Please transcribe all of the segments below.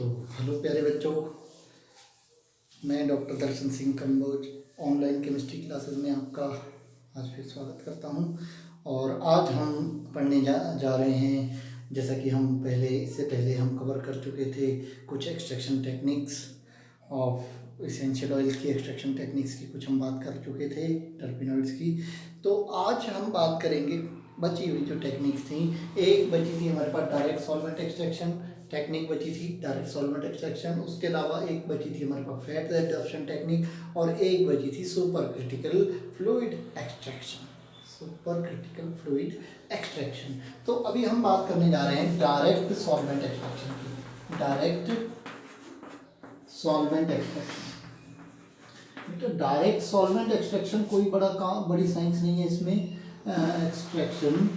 तो हेलो प्यारे बच्चों, मैं doctor Darshan Singh Kamboj online chemistry classes में आपका आज फिर स्वागत करता हूं। और आज हम पढ़ने जा रहे हैं, जैसा कि हम इससे पहले हम कवर कर चुके थे कुछ extraction techniques of essential oil की एक्सट्रैक्शन टेक्निक्स की कुछ हम बात कर चुके थे, टर्पिनॉइड्स की। तो आज हम बात करेंगे बची हुई जो टेक्निक्स थी। एक बची थी हमारे पास डायरेक्ट सॉल्वेंट एक्सट्रैक्शन टेक्निक बची थी, डायरेक्ट सॉल्वेंट एक्सट्रैक्शन। उसके अलावा एक बची थी हमारे पास फैट एडॉप्शन टेक्निक और एक बची थी super critical fluid extraction. Super critical fluid extraction. तो अभी हम बात करने जा रहे हैं डायरेक्ट सॉल्वेंट एक्सट्रैक्शन की। डायरेक्ट सॉल्वेंट एक्सट्रैक्शन, तो डायरेक्ट सॉल्वेंट एक्सट्रैक्शन कोई बड़ी साइंस नहीं है इसमें। एक्सट्रैक्शन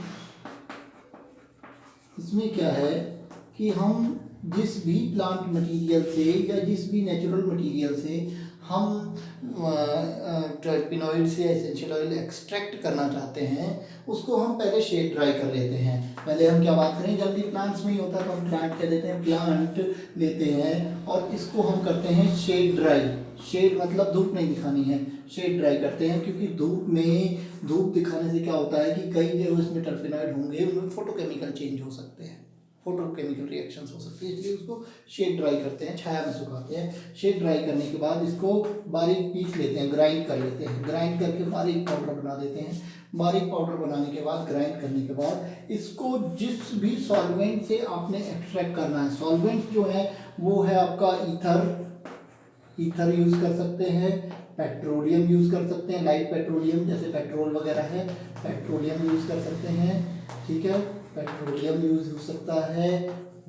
इसमें क्या है कि हम जिस भी प्लांट मटेरियल से या जिस भी नेचुरल मटेरियल से हम टर्पिनॉइड से एसेंशियल ऑयल एक्सट्रैक्ट करना चाहते हैं, उसको हम पहले शेड ड्राई कर लेते हैं। पहले हम क्या बात करें, जल्दी प्लांट्स में ही होता है तो हम प्लांट कह देते हैं, प्लांट लेते हैं और इसको हम करते हैं शेड ड्राई। शेड मतलब धूप नहीं दिखानी है, शेड ड्राई करते हैं, क्योंकि धूप दिखाने से क्या होता है कि कई जो इसमें टर्पिनॉइड होंगे उनमें फोटोकेमिकल चेंज हो सकते हैं, फोटोकेमिकल रिएक्शंस हो सकती है, इसलिए उसको शेड ड्राई करते हैं, छाया में सुखाते हैं। शेड ड्राई करने के बाद इसको बारीक पीस लेते हैं, ग्राइंड कर लेते हैं, ग्राइंड करके बारीक पाउडर बना देते हैं। बारीक पाउडर बनाने के बाद, ग्राइंड करने के बाद इसको जिस भी सॉल्वेंट से आपने एक्सट्रैक्ट करना है, सॉल्वेंट जो है वो है आपका ईथर यूज़ कर सकते हैं, पेट्रोलियम यूज़ कर सकते हैं, लाइट पेट्रोलियम जैसे पेट्रोल वगैरह है, पेट्रोलियम यूज़ कर सकते हैं। ठीक है, पेट्रोलियम यूज़ हो सकता है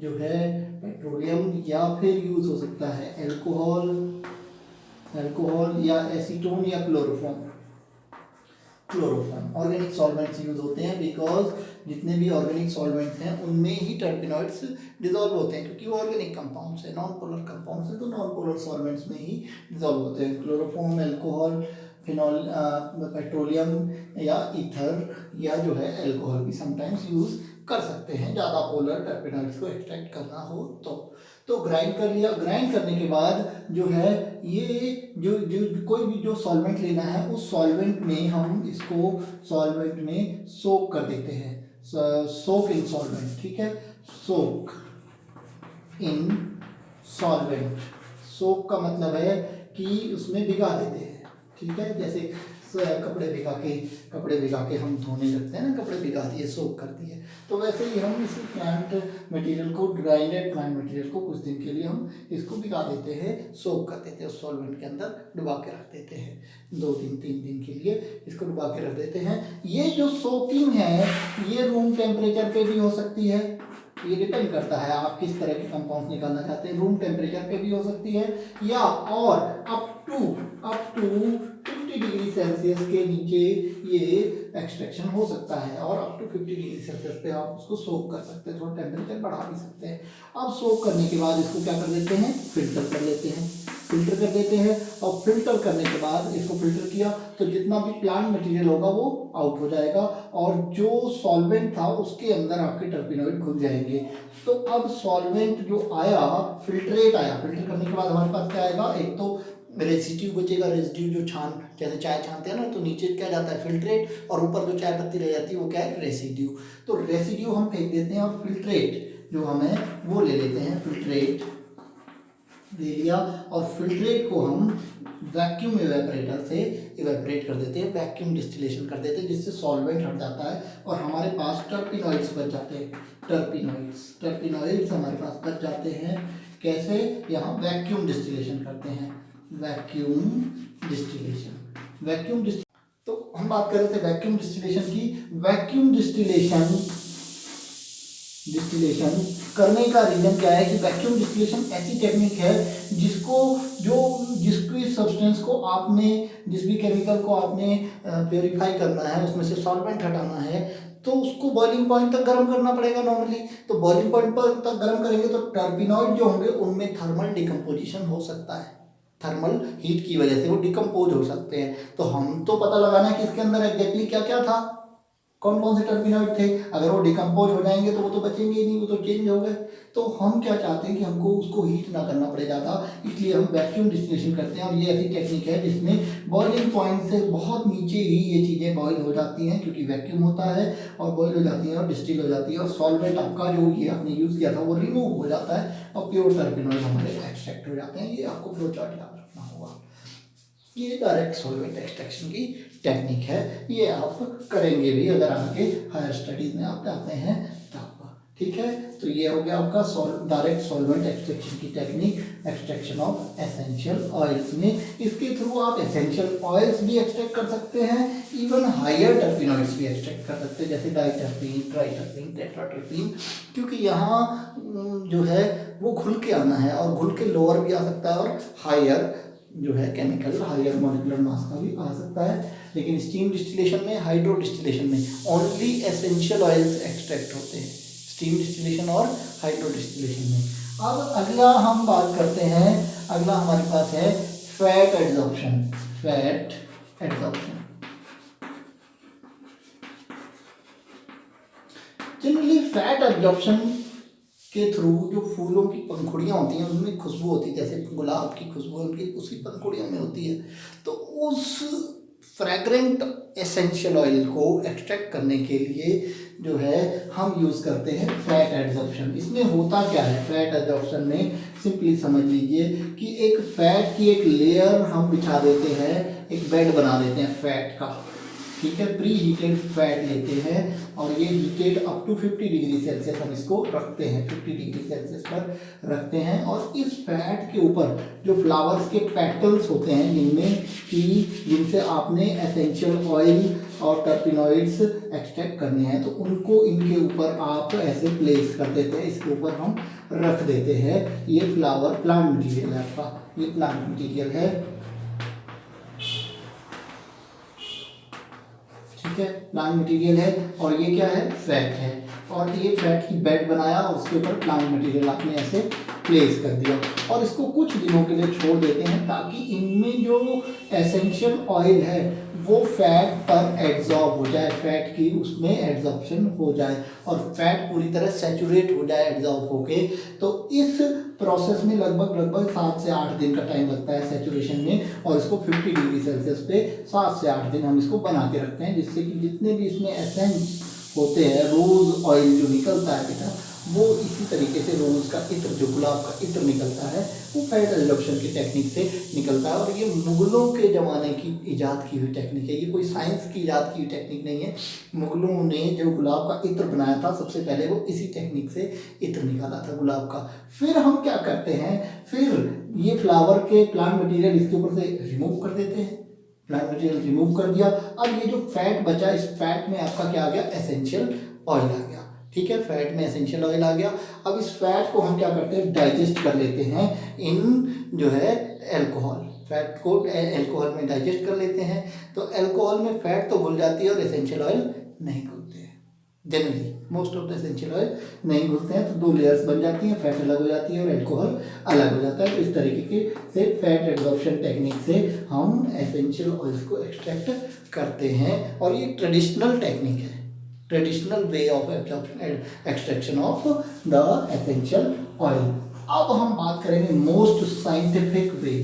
जो है पेट्रोलियम, या फिर यूज़ हो सकता है अल्कोहल या एसीटोन या क्लोरोफॉर्म। ऑर्गेनिक सॉल्वेंट्स यूज होते हैं, बिकॉज जितने भी ऑर्गेनिक सॉल्वेंट्स हैं उनमें ही टर्पिनॉइड्स डिजोल्व होते हैं, क्योंकि वो ऑर्गेनिक कंपाउंड्स हैं, नॉन पोलर कंपाउंड्स हैं, तो नॉन पोलर सॉल्वेंट्स में ही डिजोल्व होते हैं। क्लोरोफॉर्म, अल्कोहल, फिनॉल, पेट्रोलियम या ईथर या जो है अल्कोहल भी समटाइम्स यूज़ कर सकते हैं, ज़्यादा पोलर टर्पिनॉइड्स को एक्सट्रैक्ट करना हो तो ग्राइंड कर लिया। ग्राइंड करने के बाद जो है ये जो कोई भी जो सॉल्वेंट लेना है उस सॉल्वेंट में हम इसको सॉल्वेंट में सोक कर देते हैं, सोक इन सॉल्वेंट। ठीक है, सोक इन सॉल्वेंट। सोक का मतलब है कि उसमें भिगा देते हैं। ठीक है, जैसे कपड़े भिगा के हम धोने लगते हैं ना, कपड़े भिगा दिए, सोक कर दिए, तो वैसे ही हम इस प्लांट मटेरियल को, ग्राइंडेड प्लांट मटेरियल को कुछ दिन के लिए हम इसको भिगा देते हैं, सोक कर देते हैं, उस सॉल्वेंट के अंदर डुबा के रख देते हैं। 2 दिन 3 दिन के लिए इसको डुबा के रख देते हैं। ये जो सोकिंग है ये रूम टेम्परेचर पे भी हो सकती है, ये डिपेंड करता है आप किस तरह के कंपाउंड निकालना चाहते हैं। रूम टेम्परेचर पे भी हो सकती है, या और अप टू 50 डिग्री सेल्सियस के नीचे ये एक्सट्रैक्शन हो सकता है, और अप टू 50 डिग्री सेल्सियस पे आप उसको सोक कर सकते हैं, थोड़ा टेम्परेचर बढ़ा भी सकते हैं। अब सोक करने के बाद इसको क्या कर देते हैं, फिल्टर कर देते हैं, और फिल्टर करने के बाद इसको फिल्टर किया तो जितना भी प्लांट मटेरियल होगा वो आउट हो जाएगा, और जो सॉल्वेंट था उसके अंदर आपके टर्पिनॉइड घुल जाएंगे। तो अब सॉल्वेंट जो आया, फिल्ट्रेट आया, फिल्टर करने के बाद हमारे पास क्या आएगा, एक तो रेसिड्यू बचेगा, रेसिड्यू जो जैसे चाय छानते हैं ना, तो नीचे क्या जाता है फिल्ट्रेट, और ऊपर जो चाय पत्ती रह जाती है वो क्या है, रेसिड्यू। तो रेसिड्यू हम फेंक देते हैं और फिल्ट्रेट जो हमें वो ले लेते हैं, फिल्ट्रेट ले लिया, और फिल्ट्रेट को हम वैक्यूम इवेपरेटर से इवेपरेट कर देते हैं, वैक्यूम डिस्टिलेशन कर देते हैं, जिससे सॉल्वेंट हट जाता है और हमारे पास टर्पिनॉइड्स बच जाते हैं। टर्पिनॉइड्स हमारे पास बच जाते हैं। कैसे, यहाँ वैक्यूम डिस्टिलेशन करते हैं, वैक्यूम डिस्टिलेशन। तो हम बात कर रहे थे वैक्यूम डिस्टिलेशन की। वैक्यूम डिस्टिलेशन करने का रीजन क्या है कि वैक्यूम डिस्टिलेशन ऐसी टेक्निक है जिसकी सब्सटेंस को आपने, जिस भी केमिकल को आपने प्योरीफाई करना है, उसमें से सॉल्वेंट हटाना है, तो उसको बॉइलिंग पॉइंट तक गर्म करना पड़ेगा नॉर्मली। तो बॉइलिंग पॉइंट पर तक गर्म करेंगे तो टर्पिनॉइड जो होंगे उनमें थर्मल डिकम्पोजिशन हो सकता है, थर्मल हीट की वजह से वो डिकम्पोज हो सकते हैं। तो हम तो पता लगाना है कि इसके अंदर एग्जैक्टली क्या क्या था, कौन कौन से टर्पिनॉइड थे, अगर वो डिकम्पोज हो जाएंगे तो वो तो बचेंगे ही नहीं, वो तो चेंज हो गए। तो हम क्या चाहते हैं कि हमको उसको हीट ना करना पड़े ज़्यादा, इसलिए हम वैक्यूम डिस्टिलेशन करते हैं। और ये ऐसी टेक्निक है जिसमें बॉइलिंग पॉइंट से बहुत नीचे ही ये चीज़ें बॉयल हो जाती हैं, क्योंकि वैक्यूम होता है और बॉयल हो जाती हैं और डिस्टिल हो जाती है, और सॉल्वेंट आपका जो ये आपने यूज़ किया था वो रिमूव हो जाता है और प्योर टर्पिनॉइड हमारे एक्सट्रैक्ट हो जाते हैं। ये आपको फ्लो चार्ट याद रखना होगा। ये डायरेक्ट सॉल्वेंट एक्सट्रैक्शन की टेक्निक है, ये आप करेंगे भी अगर आगे हायर स्टडीज में आप जाते हैं तब। ठीक है, तो ये हो गया आपका डायरेक्ट सॉल्वेंट एक्सट्रैक्शन की technique, extraction of essential oils में। इसके थ्रू आप एसेंशियल ऑयल्स भी एक्सट्रैक्ट कर सकते हैं, इवन हायर टर्पिनॉइड्स भी एक्सट्रैक्ट कर सकते हैं, जैसे डाइटर्पीन, ट्राइटर्पीन, टेट्राटर्पीन, क्योंकि यहाँ जो है वो घुल के आना है, और घुल के लोअर भी आ सकता है और हायर जो है केमिकल हायर मॉलिक्यूलर मास का भी आ सकता है। लेकिन स्टीम डिस्टिलेशन में, हाइड्रो डिस्टिलेशन में ओनली एसेंशियल ऑयल्स एक्सट्रैक्ट होते हैं, स्टीम डिस्टिलेशन और हाइड्रो डिस्टिलेशन में। अब अगला हम बात करते हैं, अगला हमारे पास है fat adsorption. Fat adsorption generally fat absorption के थ्रू जो फूलों की पंखुड़ियाँ होती हैं उनमें खुशबू होती है, जैसे गुलाब की खुशबू उनकी उसकी पंखुड़ियों में होती है, तो उस फ्रैग्रेंट एसेंशियल ऑयल को एक्सट्रैक्ट करने के लिए जो है हम यूज़ करते हैं फैट एड्सॉर्प्शन। इसमें होता क्या है फैट एड्सॉर्प्शन में, सिंपली समझ लीजिए कि एक फैट की एक लेयर हम बिछा देते हैं, एक बेड बना देते हैं फैट का, ठीक है। प्री हीटेड फैट लेते हैं और ये heated up to 50 degree Celsius हम इसको रखते हैं, 50 डिग्री सेल्सियस पर रखते हैं। और इस फैट के ऊपर जो फ्लावर्स के पेटल्स होते हैं जिनसे आपने एसेंशियल ऑयल और टर्पिनॉइड्स एक्सट्रैक्ट करने हैं, तो उनको इनके ऊपर आप ऐसे प्लेस कर देते हैं, इसके ऊपर हम रख देते हैं। ये फ्लावर प्लांट मटीरियल है आपका, ये प्लांट मटीरियल है, ठीक है, प्लांट मटेरियल है। और ये क्या है फैट है, और ये फैट की बेड बनाया और उसके ऊपर प्लांट मटेरियल आपने ऐसे प्लेस कर दिया और इसको कुछ दिनों के लिए छोड़ देते हैं, ताकि इनमें जो एसेंशियल ऑयल है वो फैट पर एड्सॉर्ब हो जाए, फैट की उसमें एड्सॉर्प्शन हो जाए और फैट पूरी तरह सैचुरेट हो जाए एड्सॉर्ब होके। तो इस प्रोसेस में लगभग 7 से 8 दिन का टाइम लगता है सैचुरेशन में, और इसको 50 डिग्री सेल्सियस पे 7 से 8 दिन हम इसको बना के रखते हैं, जिससे कि जितने भी इसमें एसेंस होते हैं, रोज़ ऑयल जो निकलता है बेटा, वो इसी तरीके से रोज़ का इत्र, जो गुलाब का इत्र निकलता है, वो फैट एड्सॉर्प्शन की टेक्निक से निकलता है। और ये मुग़लों के ज़माने की इजाद की हुई टेक्निक है, ये कोई साइंस की इजाद की हुई टेक्निक नहीं है। मुग़लों ने जो गुलाब का इत्र बनाया था सबसे पहले, वो इसी टेक्निक से इत्र निकाला था गुलाब का। फिर हम क्या करते हैं, फिर ये फ्लावर के प्लांट मटीरियल इसके ऊपर से रिमूव कर देते हैं, प्लांट मटीरियल रिमूव कर दिया। अब ये जो फैट बचा, इस फैट में आपका क्या आ गया, एसेंशियल ऑयल आ गया, ठीक है, फैट में एसेंशियल ऑयल आ गया। अब इस फैट को हम क्या करते हैं, डाइजेस्ट कर लेते हैं इन जो है एल्कोहल, फैट को एल्कोहल में डाइजेस्ट कर लेते हैं। तो एल्कोहल में फैट तो घुल जाती है और एसेंशियल ऑयल नहीं घुलते हैं, generally most of the essential oil नहीं घुलते हैं। तो 2 लेयर्स बन जाती हैं, फैट अलग हो जाती है और एल्कोहल अलग हो जाता है। तो इस तरीके से फैट एड्सॉर्प्शन टेक्निक से हम एसेंशियल ऑयल्स को एक्सट्रैक्ट करते हैं, और ये ट्रेडिशनल टेक्निक है, traditional way of extraction of the essential oil. अब हम बात करेंगे most scientific way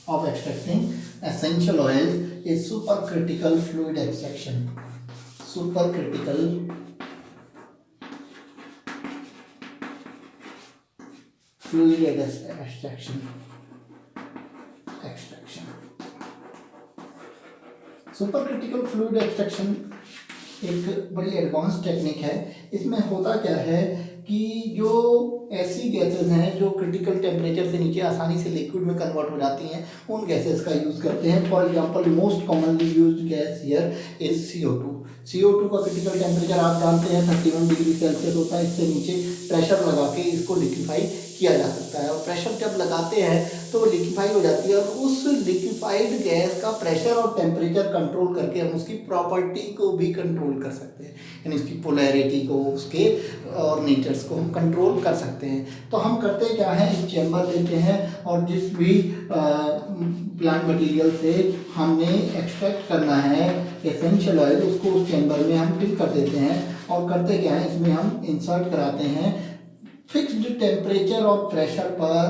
of extracting essential oil is super critical fluid extraction. Super critical fluid extraction. Super critical fluid extraction एक बड़ी एडवांस टेक्निक है। इसमें होता क्या है कि जो ऐसी गैसेस हैं जो क्रिटिकल टेम्परेचर से नीचे आसानी से लिक्विड में कन्वर्ट हो जाती हैं, उन गैसेस का यूज़ करते हैं। For example most commonly used gas here is CO2। CO2 का क्रिटिकल टेम्परेचर आप जानते हैं 31 डिग्री सेल्सियस होता है। इससे नीचे प्रेशर लगा के इसको लिक्विफाई किया जा सकता है, और प्रेशर जब लगाते हैं तो वो लिक्विफाई हो जाती है, और उस लिक्विफाइड गैस का प्रेशर और टेम्परेचर कंट्रोल करके हम उसकी प्रॉपर्टी को भी कंट्रोल कर सकते हैं, यानी उसकी पोलैरिटी को, उसके और नेचर्स को हम कंट्रोल कर सकते हैं। तो हम करते क्या है, एक चैम्बर लेते हैं और जिस भी प्लांट मटेरियल से हमने एक्सट्रैक्ट करना है एसेंशियल ऑयल उसको उस चैम्बर में हम फिल कर देते हैं और करते क्या है इसमें हम इंसर्ट कराते हैं फिक्स्ड टेम्परेचर और प्रेशर पर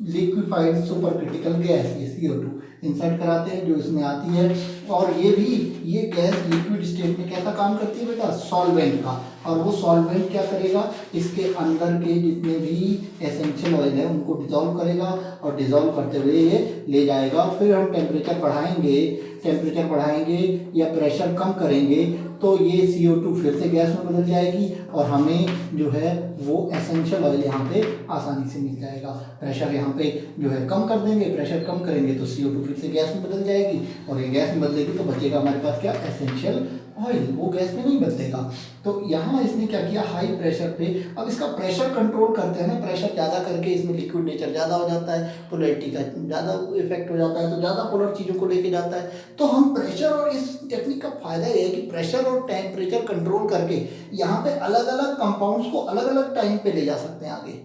लिक्विफाइड सुपर क्रिटिकल गैस ये CO2 इंसर्ट कराते हैं जो इसमें आती है। और ये गैस लिक्विड स्टेट में कैसा काम करती है बेटा, सॉल्वेंट का। और वो सॉल्वेंट क्या करेगा, इसके अंदर के जितने भी एसेंशियल ऑयल है उनको डिजोल्व करेगा और डिजोल्व करते हुए ये ले जाएगा। फिर हम टेम्परेचर बढ़ाएंगे या प्रेशर कम करेंगे तो ये CO2 फिर से गैस में बदल जाएगी और हमें जो है वो एसेंशियल ऑयल यहाँ पे आसानी से मिल जाएगा। प्रेशर यहाँ पे जो है कम कर देंगे, प्रेशर कम करेंगे तो CO2 फिर से गैस में बदल जाएगी और ये गैस में बदलेगी तो बचेगा हमारे पास क्या, एसेंशियल ऑयल, वो गैस में नहीं बदलेगा। तो यहाँ इसने क्या किया, हाई प्रेशर पे, अब इसका प्रेशर कंट्रोल करते हैं ना, प्रेशर ज़्यादा करके इसमें लिक्विड नेचर ज़्यादा हो जाता है, पोलैरिटी का ज़्यादा इफेक्ट हो जाता है तो ज़्यादा पोलर चीज़ों को लेके जाता है। तो हम प्रेशर और इस टेक्निक का फायदा ये है कि प्रेशर और टेम्परेचर कंट्रोल करके यहाँ पे अलग अलग कंपाउंड्स को अलग अलग टाइम पे ले जा सकते हैं आगे।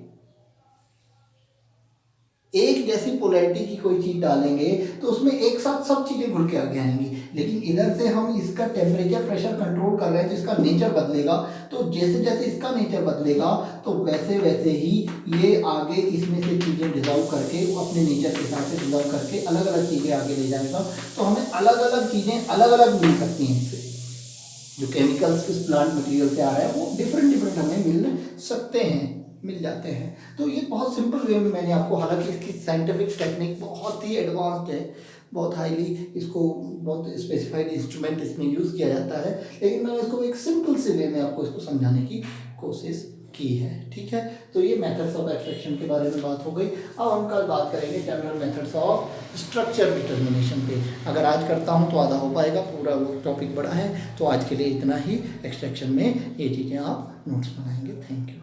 एक जैसी पोलैरिटी की कोई चीज डालेंगे तो उसमें एक साथ सब चीजें घुल के आगे आएंगी, लेकिन इधर से हम इसका टेम्परेचर प्रेशर कंट्रोल कर रहे हैं तो इसका नेचर बदलेगा। तो जैसे जैसे इसका नेचर बदलेगा तो वैसे वैसे ही ये आगे इसमें से चीजें डिजॉल्व करके वो अपने नेचर के हिसाब से डिजॉल्व करके अलग अलग चीजें आगे ले जाएगा। तो हमें अलग अलग चीजें अलग अलग मिल सकती हैं इससे, जो केमिकल्स इस प्लांट मटेरियल से आ रहा है वो डिफरेंट हमें मिल जाते हैं। तो ये बहुत सिंपल वे में मैंने आपको, हालांकि इसकी साइंटिफिक टेक्निक बहुत ही एडवांस्ड है, बहुत हाईली इसको बहुत स्पेसिफाइड इंस्ट्रूमेंट इसमें यूज़ किया जाता है, लेकिन मैंने इसको एक सिंपल से वे में आपको इसको समझाने की कोशिश की है। ठीक है, तो ये मेथड्स ऑफ एक्सट्रैक्शन के बारे में बात हो गई। अब हम कल बात करेंगे general methods of structure determination पे। अगर आज करता हूँ तो आधा हो पाएगा, पूरा वो टॉपिक बड़ा है, तो आज के लिए इतना ही। एक्सट्रैक्शन में ये चीज़ें आप नोट्स बनाएंगे। Thank you.